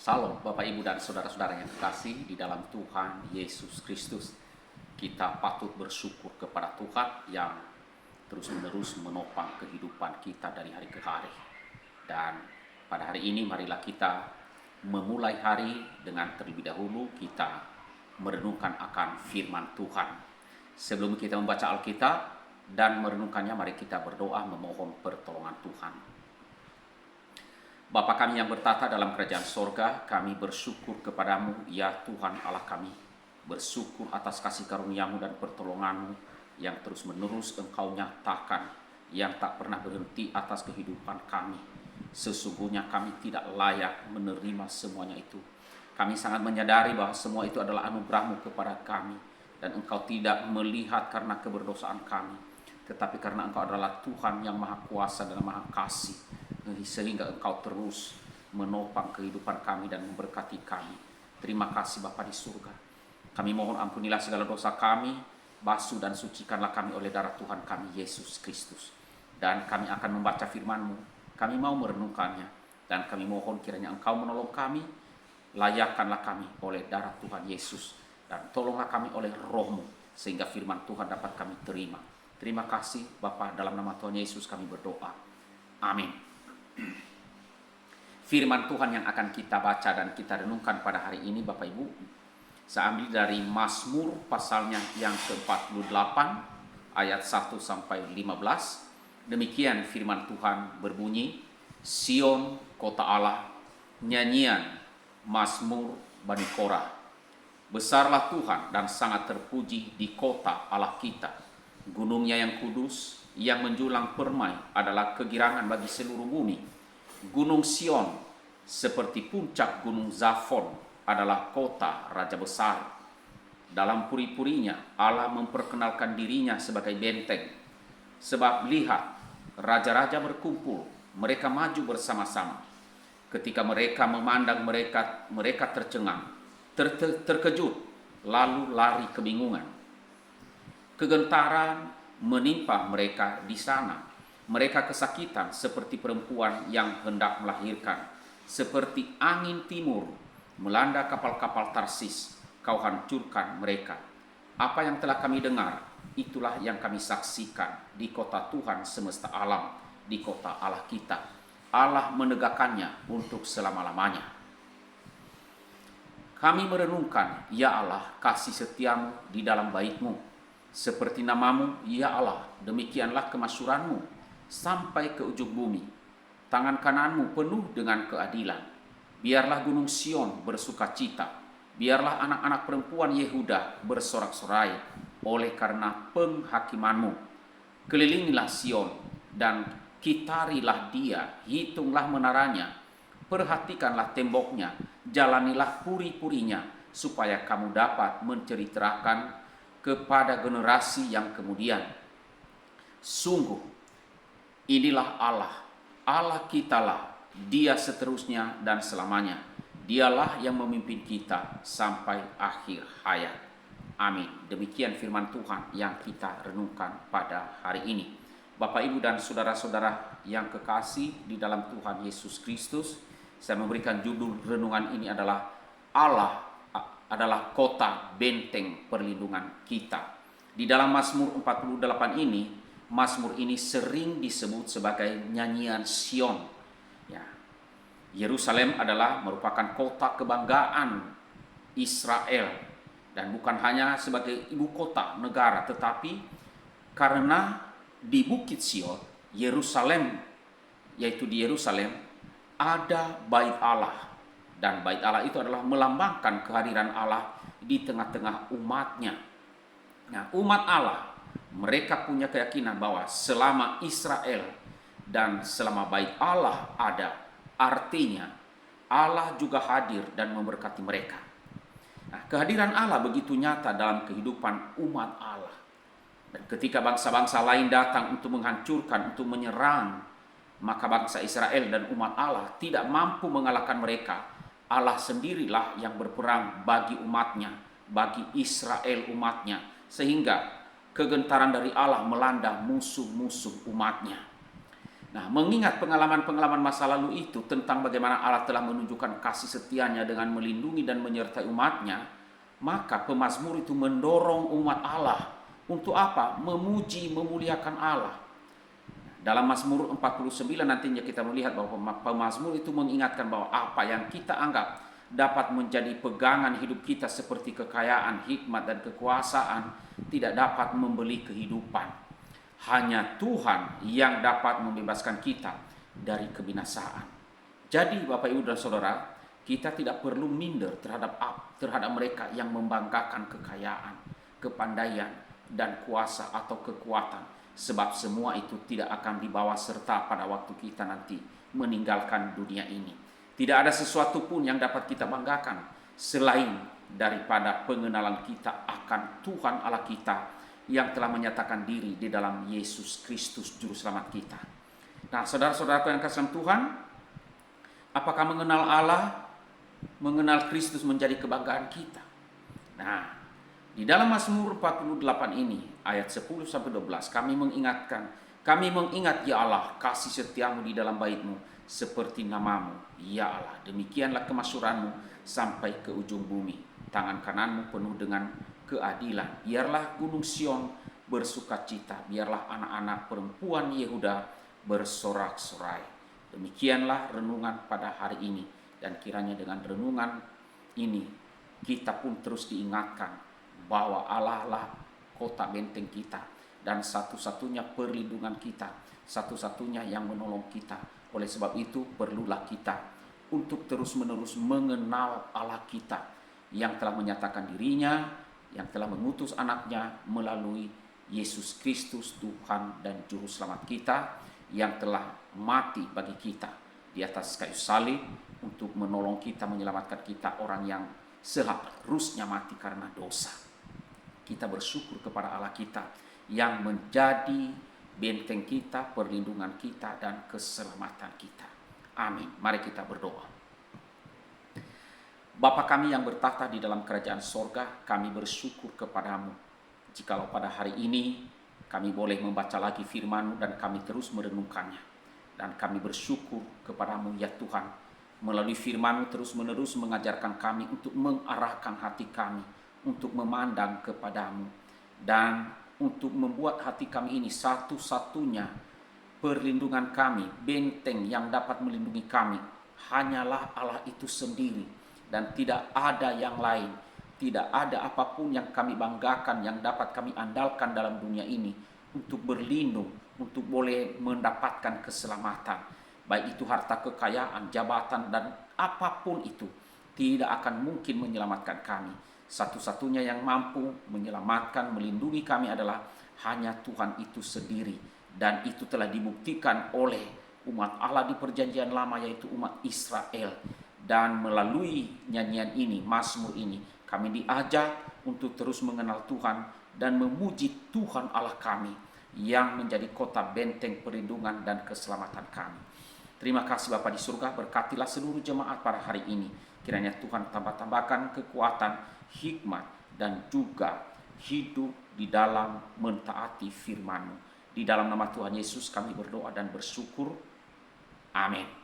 Salam Bapak Ibu dan saudara-saudara yang terkasih di dalam Tuhan Yesus Kristus. Kita patut bersyukur kepada Tuhan yang terus-menerus menopang kehidupan kita dari hari ke hari. Dan pada hari ini marilah kita memulai hari dengan terlebih dahulu kita merenungkan akan firman Tuhan. Sebelum kita membaca Alkitab dan merenungkannya, mari kita berdoa memohon pertolongan Tuhan. Bapa kami yang bertata dalam kerajaan sorga, kami bersyukur kepadamu, ya Tuhan Allah kami. Bersyukur atas kasih karuniamu dan pertolonganmu yang terus menerus Engkau nyatakan, yang tak pernah berhenti atas kehidupan kami. Sesungguhnya kami tidak layak menerima semuanya itu. Kami sangat menyadari bahwa semua itu adalah anugerah-Mu kepada kami. Dan Engkau tidak melihat karena keberdosaan kami, tetapi karena Engkau adalah Tuhan yang maha kuasa dan maha kasih, sehingga Engkau terus menopang kehidupan kami dan memberkati kami. Terima kasih Bapa di surga. Kami mohon ampunilah segala dosa kami, basuh dan sucikanlah kami oleh darah Tuhan kami Yesus Kristus. Dan kami akan membaca firman-Mu, kami mau merenungkannya, dan kami mohon kiranya Engkau menolong kami, layakkanlah kami oleh darah Tuhan Yesus, dan tolonglah kami oleh Roh-Mu, sehingga firman Tuhan dapat kami terima. Terima kasih Bapa, dalam nama Tuhan Yesus kami berdoa. Amin. Firman Tuhan yang akan kita baca dan kita renungkan pada hari ini Bapak Ibu, saya ambil dari Mazmur pasalnya yang ke-48 ayat 1 sampai 15. Demikian firman Tuhan berbunyi, Sion kota Allah, nyanyian Mazmur Bani Korah. Besarlah Tuhan dan sangat terpuji di kota Allah kita. Gunungnya yang kudus, yang menjulang permai adalah kegirangan bagi seluruh bumi. Gunung Sion seperti puncak gunung Zafon adalah kota raja besar. Dalam puri-purinya Allah memperkenalkan dirinya sebagai benteng. Sebab lihat, raja-raja berkumpul, mereka maju bersama-sama. Ketika mereka memandang mereka tercengang, terkejut, lalu lari kebingungan. Kegentaran menimpa mereka di sana. Mereka kesakitan seperti perempuan yang hendak melahirkan. Seperti angin timur melanda kapal-kapal Tarsis, kau hancurkan mereka. Apa yang telah kami dengar, itulah yang kami saksikan di kota Tuhan semesta alam, di kota Allah kita. Allah menegakkannya untuk selama-lamanya. Kami merenungkan, ya Allah, kasih setiamu di dalam bait-Mu. Seperti namamu, ya Allah, demikianlah kemasyuranmu sampai ke ujung bumi. Tangan kananmu penuh dengan keadilan. Biarlah gunung Sion bersuka cita. Biarlah anak-anak perempuan Yehuda bersorak-sorai oleh karena penghakimanmu. Kelilingilah Sion dan kitarilah dia, hitunglah menaranya, perhatikanlah temboknya, jalanilah puri-purinya, supaya kamu dapat menceritakan kepada generasi yang kemudian. Sungguh, inilah Allah, Allah kitalah, Dia seterusnya dan selamanya. Dialah yang memimpin kita sampai akhir hayat. Amin. Demikian firman Tuhan yang kita renungkan pada hari ini. Bapak, Ibu, dan saudara-saudara yang kekasih di dalam Tuhan Yesus Kristus, saya memberikan judul renungan ini adalah Allah adalah kota benteng perlindungan kita. Di dalam Mazmur 48 ini, Mazmur ini sering disebut sebagai nyanyian Sion. Ya. Yerusalem adalah merupakan kota kebanggaan Israel, dan bukan hanya sebagai ibu kota negara, tetapi karena di Bukit Sion, Yerusalem, yaitu di Yerusalem, ada bait Allah. Dan bait Allah itu adalah melambangkan kehadiran Allah di tengah-tengah umatnya. Nah, umat Allah, mereka punya keyakinan bahwa selama Israel dan selama bait Allah ada, artinya Allah juga hadir dan memberkati mereka. Nah, kehadiran Allah begitu nyata dalam kehidupan umat Allah. Dan ketika bangsa-bangsa lain datang untuk menghancurkan, untuk menyerang, maka bangsa Israel dan umat Allah tidak mampu mengalahkan mereka. Allah sendirilah yang berperang bagi umatnya, bagi Israel umatnya, sehingga kegentaran dari Allah melanda musuh-musuh umatnya. Nah, mengingat pengalaman-pengalaman masa lalu itu tentang bagaimana Allah telah menunjukkan kasih setianya dengan melindungi dan menyertai umatnya, maka pemazmur itu mendorong umat Allah untuk apa? Memuji, memuliakan Allah. Dalam Mazmur 49 nantinya kita melihat bahwa pemazmur itu mengingatkan bahwa apa yang kita anggap dapat menjadi pegangan hidup kita seperti kekayaan, hikmat, dan kekuasaan tidak dapat membeli kehidupan. Hanya Tuhan yang dapat membebaskan kita dari kebinasaan. Jadi Bapak Ibu dan Saudara, kita tidak perlu minder terhadap mereka yang membanggakan kekayaan, kepandaian, dan kuasa atau kekuatan. Sebab semua itu tidak akan dibawa serta pada waktu kita nanti meninggalkan dunia ini. Tidak ada sesuatu pun yang dapat kita banggakan selain daripada pengenalan kita akan Tuhan Allah kita yang telah menyatakan diri di dalam Yesus Kristus Juru Selamat kita. Nah, saudara-saudaraku yang kasih dalam Tuhan, apakah mengenal Allah, mengenal Kristus menjadi kebanggaan kita? Nah, di dalam Mazmur 48 ini ayat 10-12 kami mengingat ya Allah kasih setiamu di dalam bait-Mu seperti namamu ya Allah, demikianlah kemasyuranmu sampai ke ujung bumi, tangan kananmu penuh dengan keadilan. Biarlah gunung Sion bersukacita, biarlah anak-anak perempuan Yehuda bersorak-sorai. Demikianlah renungan pada hari ini, dan kiranya dengan renungan ini kita pun terus diingatkan bahwa Allah lah kota benteng kita dan satu-satunya perlindungan kita, satu-satunya yang menolong kita. Oleh sebab itu perlulah kita untuk terus-menerus mengenal Allah kita yang telah menyatakan dirinya, yang telah mengutus anaknya melalui Yesus Kristus Tuhan dan Juru Selamat kita, yang telah mati bagi kita di atas kayu salib untuk menolong kita, menyelamatkan kita, orang yang seharusnya mati karena dosa. Kita bersyukur kepada Allah kita yang menjadi benteng kita, perlindungan kita, dan keselamatan kita. Amin. Mari kita berdoa. Bapa kami yang bertata di dalam kerajaan sorga, kami bersyukur kepadamu jikalau pada hari ini kami boleh membaca lagi firman-Mu dan kami terus merenungkannya. Dan kami bersyukur kepadamu ya Tuhan, melalui firman-Mu terus-menerus mengajarkan kami untuk mengarahkan hati kami untuk memandang kepadamu, dan untuk membuat hati kami ini satu-satunya perlindungan kami, benteng yang dapat melindungi kami hanyalah Allah itu sendiri, dan tidak ada yang lain. Tidak ada apapun yang kami banggakan, yang dapat kami andalkan dalam dunia ini untuk berlindung, untuk boleh mendapatkan keselamatan. Baik itu harta kekayaan, jabatan, dan apapun itu tidak akan mungkin menyelamatkan kami. Satu-satunya yang mampu menyelamatkan, melindungi kami adalah hanya Tuhan itu sendiri. Dan itu telah dibuktikan oleh umat Allah di perjanjian lama, yaitu umat Israel. Dan melalui nyanyian ini, mazmur ini, kami diajak untuk terus mengenal Tuhan dan memuji Tuhan Allah kami yang menjadi kota benteng perlindungan dan keselamatan kami. Terima kasih Bapa di surga, berkatilah seluruh jemaat pada hari ini. Kiranya Tuhan tambah-tambahkan kekuatan, hikmat, dan juga hidup di dalam mentaati firman-Mu. Di dalam nama Tuhan Yesus kami berdoa dan bersyukur. Amin.